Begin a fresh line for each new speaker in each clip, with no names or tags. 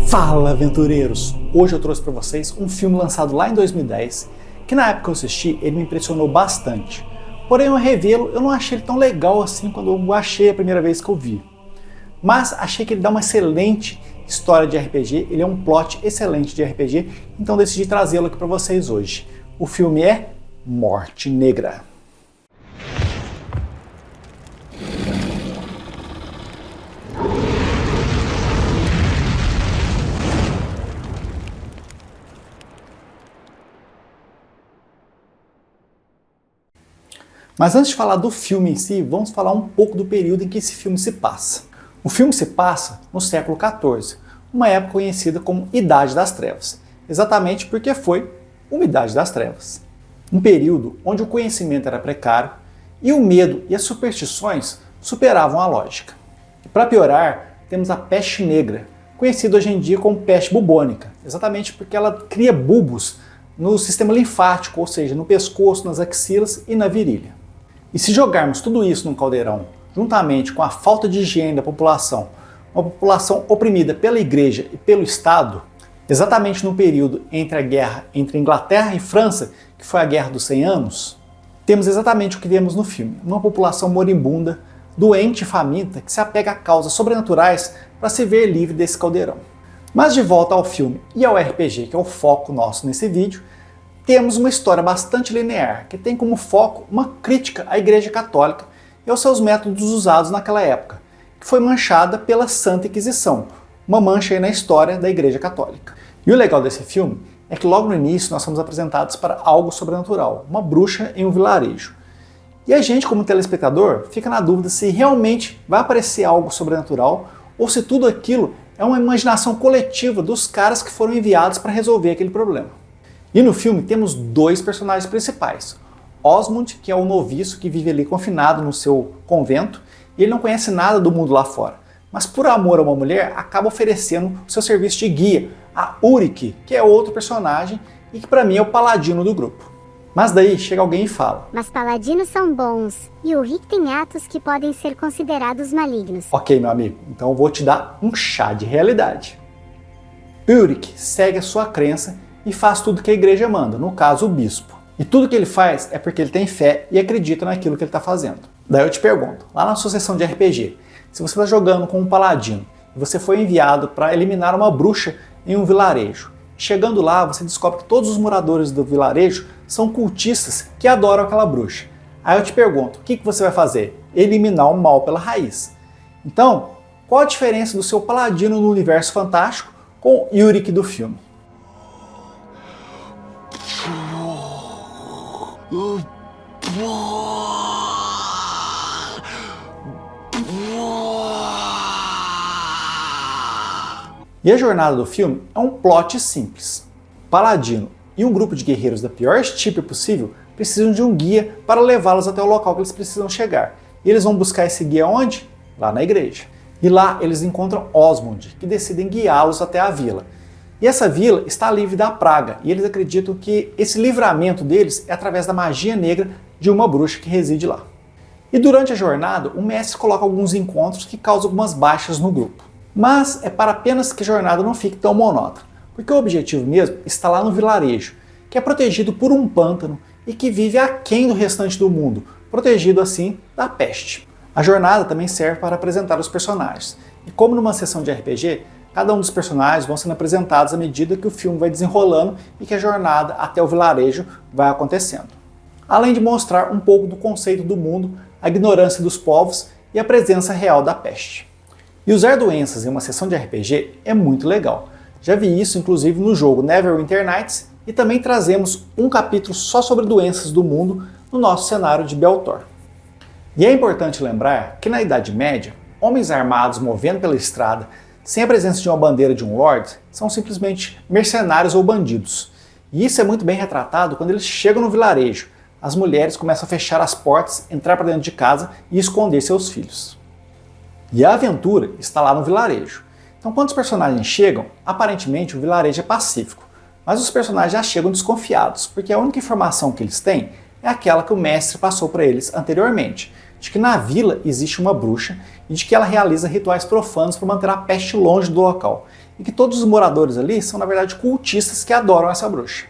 Fala, aventureiros! Hoje eu trouxe para vocês um filme lançado lá em 2010, que na época que eu assisti ele me impressionou bastante. Porém, ao revê-lo, eu não achei ele tão legal assim quando eu achei a primeira vez que eu vi. Mas achei que ele dá uma excelente história de RPG, ele é um plot excelente de RPG, então decidi trazê-lo aqui para vocês hoje. O filme é Morte Negra. Mas antes de falar do filme em si, vamos falar um pouco do período em que esse filme se passa. O filme se passa no século XIV, uma época conhecida como Idade das Trevas, exatamente porque foi uma Idade das Trevas. Um período onde o conhecimento era precário e o medo e as superstições superavam a lógica. E para piorar, temos a peste negra, conhecida hoje em dia como peste bubônica, exatamente porque ela cria bulbos no sistema linfático, ou seja, no pescoço, nas axilas e na virilha. E se jogarmos tudo isso num caldeirão, juntamente com a falta de higiene da população, uma população oprimida pela igreja e pelo Estado, exatamente no período entre a guerra entre Inglaterra e França, que foi a Guerra dos 100 Anos, temos exatamente o que vemos no filme, uma população moribunda, doente e faminta, que se apega a causas sobrenaturais para se ver livre desse caldeirão. Mas de volta ao filme e ao RPG, que é o foco nosso nesse vídeo, temos uma história bastante linear, que tem como foco uma crítica à Igreja Católica e aos seus métodos usados naquela época, que foi manchada pela Santa Inquisição, uma mancha aí na história da Igreja Católica. E o legal desse filme é que logo no início nós somos apresentados para algo sobrenatural, uma bruxa em um vilarejo. E a gente, como telespectador, fica na dúvida se realmente vai aparecer algo sobrenatural ou se tudo aquilo é uma imaginação coletiva dos caras que foram enviados para resolver aquele problema. E no filme temos dois personagens principais. Osmond, que é o noviço que vive ali confinado no seu convento, e ele não conhece nada do mundo lá fora. Mas por amor a uma mulher, acaba oferecendo o seu serviço de guia, a Ulrich, que é outro personagem e que para mim é o paladino do grupo. Mas daí chega alguém e fala:
mas paladinos são bons, e o Rick tem atos que podem ser considerados malignos.
Ok, meu amigo, então eu vou te dar um chá de realidade. Ulrich segue a sua crença e faz tudo que a igreja manda, no caso o bispo. E tudo que ele faz é porque ele tem fé e acredita naquilo que ele está fazendo. Daí eu te pergunto, lá na sua sessão de RPG, se você está jogando com um paladino e você foi enviado para eliminar uma bruxa em um vilarejo, chegando lá você descobre que todos os moradores do vilarejo são cultistas que adoram aquela bruxa. Aí eu te pergunto, o que você vai fazer? Eliminar o mal pela raiz. Então, qual a diferença do seu paladino no universo fantástico com Ulrich do filme? E a jornada do filme é um plot simples. O paladino e um grupo de guerreiros da pior estirpe possível precisam de um guia para levá-los até o local que eles precisam chegar. E eles vão buscar esse guia onde? Lá na igreja. E lá eles encontram Osmond, que decidem guiá-los até a vila. E essa vila está livre da praga, e eles acreditam que esse livramento deles é através da magia negra de uma bruxa que reside lá. E durante a jornada, o mestre coloca alguns encontros que causam algumas baixas no grupo. Mas é para apenas que a jornada não fique tão monótona, porque o objetivo mesmo está lá no vilarejo, que é protegido por um pântano e que vive aquém do restante do mundo, protegido assim da peste. A jornada também serve para apresentar os personagens, e como numa sessão de RPG, cada um dos personagens vão sendo apresentados à medida que o filme vai desenrolando e que a jornada até o vilarejo vai acontecendo. Além de mostrar um pouco do conceito do mundo, a ignorância dos povos e a presença real da peste. E usar doenças em uma sessão de RPG é muito legal. Já vi isso inclusive no jogo Neverwinter Nights e também trazemos um capítulo só sobre doenças do mundo no nosso cenário de Beltor. E é importante lembrar que na Idade Média, homens armados movendo pela estrada sem a presença de uma bandeira de um lord, são simplesmente mercenários ou bandidos. E isso é muito bem retratado quando eles chegam no vilarejo. As mulheres começam a fechar as portas, entrar para dentro de casa e esconder seus filhos. E a aventura está lá no vilarejo. Então quando os personagens chegam, aparentemente o vilarejo é pacífico. Mas os personagens já chegam desconfiados, porque a única informação que eles têm é aquela que o mestre passou para eles anteriormente, de que na vila existe uma bruxa e de que ela realiza rituais profanos para manter a peste longe do local. e que todos os moradores ali são na verdade cultistas que adoram essa bruxa.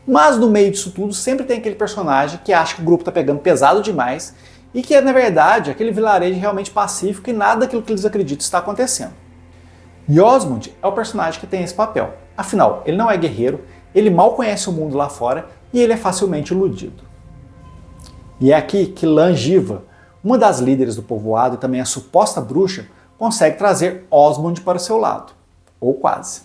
Mas no meio disso tudo sempre tem aquele personagem que acha que o grupo está pegando pesado demais e que é na verdade aquele vilarejo realmente pacífico e nada daquilo que eles acreditam está acontecendo. E Osmond é o personagem que tem esse papel. Afinal, ele não é guerreiro, ele mal conhece o mundo lá fora e ele é facilmente iludido. E é aqui que Langiva, uma das líderes do povoado e também a suposta bruxa, consegue trazer Osmond para o seu lado. Ou quase.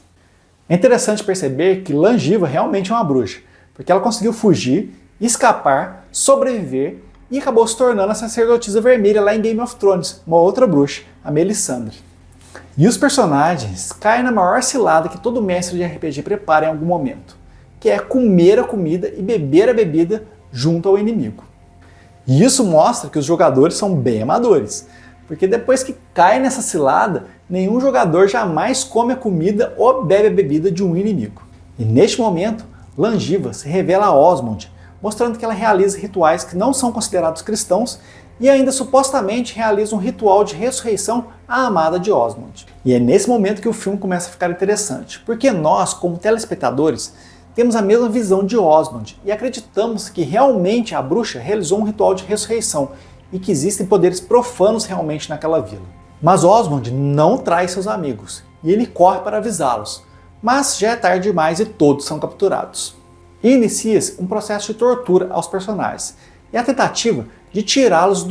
É interessante perceber que Langiva realmente é uma bruxa, porque ela conseguiu fugir, escapar, sobreviver e acabou se tornando a sacerdotisa vermelha lá em Game of Thrones, uma outra bruxa, a Melisandre. E os personagens caem na maior cilada que todo mestre de RPG prepara em algum momento, que é comer a comida e beber a bebida junto ao inimigo. E isso mostra que os jogadores são bem amadores, porque depois que cai nessa cilada, nenhum jogador jamais come a comida ou bebe a bebida de um inimigo. E neste momento, Langiva se revela a Osmond, mostrando que ela realiza rituais que não são considerados cristãos e ainda supostamente realiza um ritual de ressurreição à amada de Osmond. E é nesse momento que o filme começa a ficar interessante, porque nós, como telespectadores, temos a mesma visão de Osmond e acreditamos que realmente a bruxa realizou um ritual de ressurreição e que existem poderes profanos realmente naquela vila. Mas Osmond não traz seus amigos e ele corre para avisá-los, mas já é tarde demais e todos são capturados. E inicia-se um processo de tortura aos personagens e a tentativa de tirá-los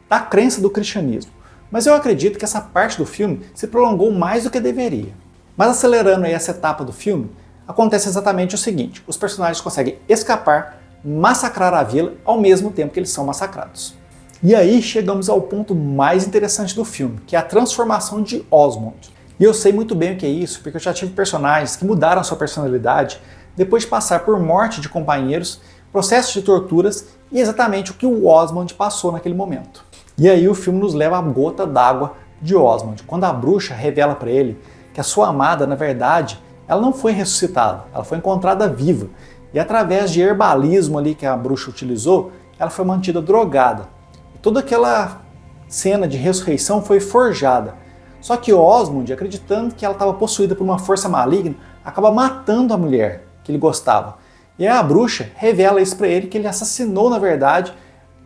da crença do cristianismo. Mas eu acredito que essa parte do filme se prolongou mais do que deveria. Mas acelerando aí essa etapa do filme, acontece exatamente o seguinte: os personagens conseguem escapar, massacrar a vila ao mesmo tempo que eles são massacrados. E aí chegamos ao ponto mais interessante do filme, que é a transformação de Osmond. E eu sei muito bem o que é isso, porque eu já tive personagens que mudaram sua personalidade depois de passar por morte de companheiros, processos de torturas e exatamente o que o Osmond passou naquele momento. E aí o filme nos leva à gota d'água de Osmond, quando a bruxa revela para ele que a sua amada, na verdade, ela não foi ressuscitada, ela foi encontrada viva. E através de herbalismo ali que a bruxa utilizou, ela foi mantida drogada. E toda aquela cena de ressurreição foi forjada. Só que Osmond, acreditando que ela estava possuída por uma força maligna, acaba matando a mulher que ele gostava. E aí a bruxa revela isso para ele, que ele assassinou, na verdade,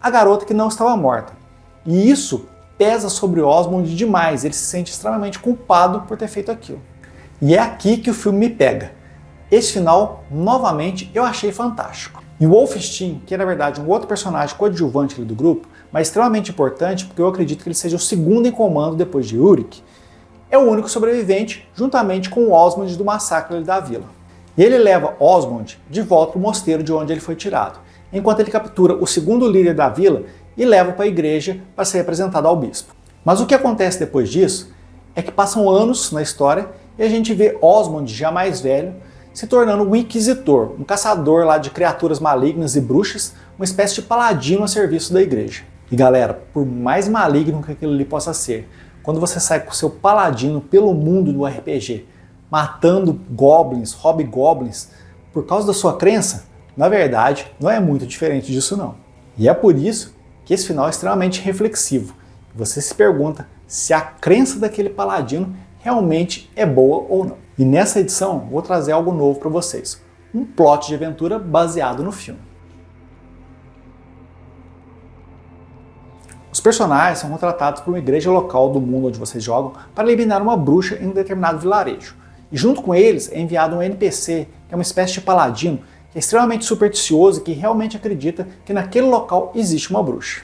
a garota que não estava morta. E isso pesa sobre Osmond demais, ele se sente extremamente culpado por ter feito aquilo. E é aqui que o filme me pega. Esse final, novamente, eu achei fantástico. E o Wolfenstein, que é na verdade um outro personagem coadjuvante ali do grupo, mas extremamente importante porque eu acredito que ele seja o segundo em comando depois de Ulrich, é o único sobrevivente, juntamente com o Osmond do massacre ali da vila. E ele leva Osmond de volta para o mosteiro de onde ele foi tirado, enquanto ele captura o segundo líder da vila e leva para a igreja para ser apresentado ao bispo. Mas o que acontece depois disso é que passam anos na história e a gente vê Osmond, já mais velho, se tornando um inquisitor, um caçador lá de criaturas malignas e bruxas, uma espécie de paladino a serviço da igreja. E galera, por mais maligno que aquilo ali possa ser, quando você sai com o seu paladino pelo mundo do RPG, matando goblins, hobgoblins, por causa da sua crença, na verdade, não é muito diferente disso não. E é por isso que esse final é extremamente reflexivo. Você se pergunta se a crença daquele paladino realmente é boa ou não. E nessa edição vou trazer algo novo para vocês, um plot de aventura baseado no filme. Os personagens são contratados por uma igreja local do mundo onde vocês jogam para eliminar uma bruxa em um determinado vilarejo. E junto com eles é enviado um NPC, que é uma espécie de paladino, que é extremamente supersticioso e que realmente acredita que naquele local existe uma bruxa.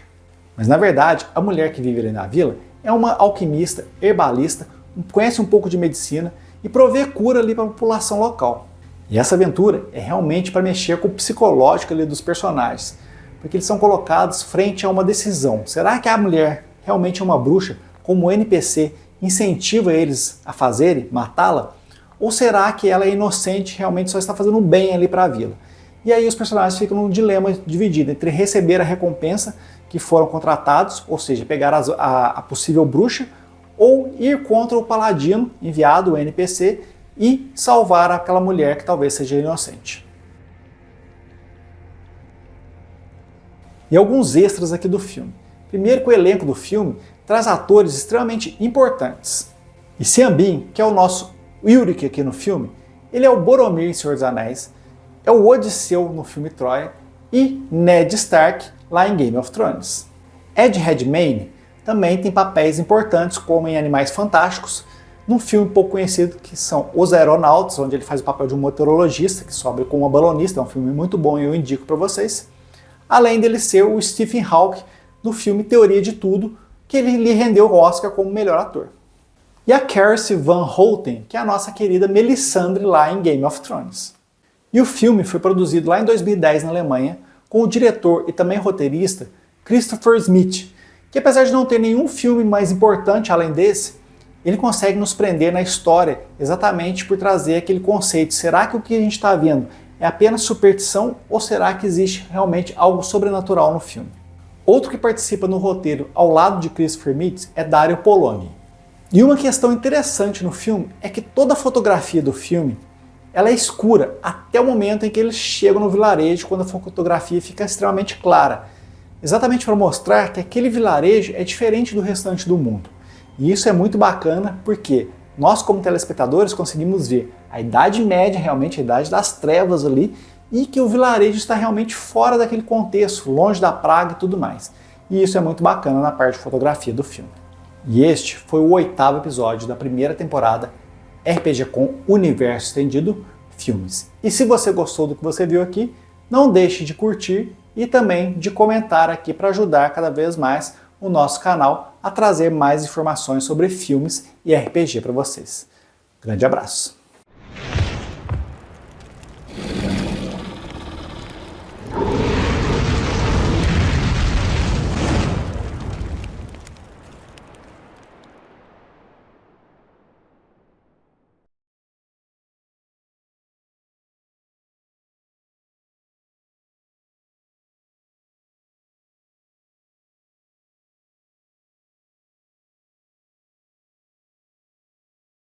Mas na verdade, a mulher que vive ali na vila é uma alquimista, herbalista, conhece um pouco de medicina e provê cura ali para a população local. E essa aventura é realmente para mexer com o psicológico ali dos personagens, porque eles são colocados frente a uma decisão. Será que a mulher realmente é uma bruxa, como o NPC incentiva eles a fazerem, matá-la? Ou será que ela é inocente, realmente só está fazendo bem ali para a vila? E aí os personagens ficam num dilema dividido entre receber a recompensa que foram contratados, ou seja, pegar a possível bruxa, ou ir contra o paladino enviado, o NPC, e salvar aquela mulher que talvez seja inocente. E alguns extras aqui do filme. Primeiro que o elenco do filme traz atores extremamente importantes. E Sean Bean, que é o nosso O Yorick aqui no filme, ele é o Boromir em Senhor dos Anéis, é o Odisseu no filme Troia e Ned Stark lá em Game of Thrones. Ed Redmayne também tem papéis importantes como em Animais Fantásticos, num filme pouco conhecido que são Os Aeronautas, onde ele faz o papel de um meteorologista que sobe com uma balonista, é um filme muito bom e eu indico para vocês. Além dele ser o Stephen Hawking no filme Teoria de Tudo, que ele lhe rendeu o Oscar como melhor ator. E a Kercy Van Houten, que é a nossa querida Melisandre lá em Game of Thrones. E o filme foi produzido lá em 2010 na Alemanha, com o diretor e também roteirista Christopher Smith, que apesar de não ter nenhum filme mais importante além desse, ele consegue nos prender na história exatamente por trazer aquele conceito. Será que o que a gente está vendo é apenas superstição ou será que existe realmente algo sobrenatural no filme? Outro que participa no roteiro ao lado de Christopher Smith é Dario Poloni. E uma questão interessante no filme é que toda a fotografia do filme ela é escura até o momento em que eles chegam no vilarejo, quando a fotografia fica extremamente clara. Exatamente para mostrar que aquele vilarejo é diferente do restante do mundo. E isso é muito bacana porque nós como telespectadores conseguimos ver a Idade Média, realmente a Idade das Trevas ali, e que o vilarejo está realmente fora daquele contexto, longe da praga e tudo mais. E isso é muito bacana na parte de fotografia do filme. E este foi o 8º episódio da primeira temporada RPG com Universo Estendido Filmes. E se você gostou do que você viu aqui, não deixe de curtir e também de comentar aqui para ajudar cada vez mais o nosso canal a trazer mais informações sobre filmes e RPG para vocês. Grande abraço!